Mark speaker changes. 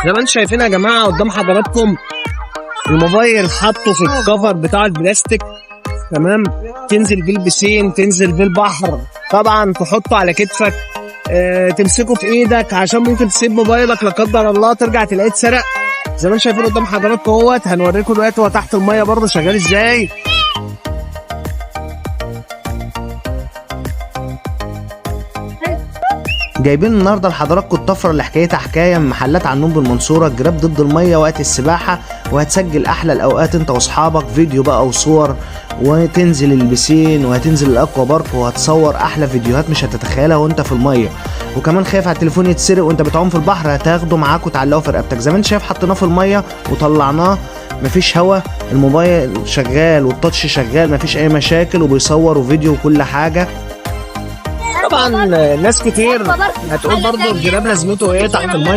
Speaker 1: زي ما انتم شايفين يا جماعه قدام حضراتكم الموبايل حاطه في الكفر بتاع البلاستيك، تمام. تنزل بيه البسين، تنزل بيه البحر، طبعا تحطه على كتفك، تمسكه في ايدك عشان ممكن تسيب موبايلك لا قدر الله ترجع تلاقيه اتسرق. زي ما انتم شايفين قدام حضراتكم اهوت، هنوريكم دلوقتي هو تحت الميه برضه شغال ازاي.
Speaker 2: جايبين النهارده لحضراتكم الطفره اللي حكايتها حكايه من محلات عنون بالمنصوره، الجراب ضد الميه وقت السباحه، وهتسجل احلى الاوقات انت واصحابك، فيديو بقى وصور، وتنزل البسين وهتنزل الاكوا بارك وهتصور احلى فيديوهات مش هتتخيلها وانت في الميه. وكمان خايف على التليفون يتسرق وانت بتعوم في البحر، هتاخده معاك وتعلقه في رقبتك. زي ما انت شايف حطيناه في الميه وطلعناه، مفيش هوا، الموبايل شغال والتاتش شغال، مفيش اي مشاكل، وبيصور وفيديو وكل حاجه.
Speaker 1: طبعا ناس كتير هتقول برضه الجراب لازمته ايه تحت الميه.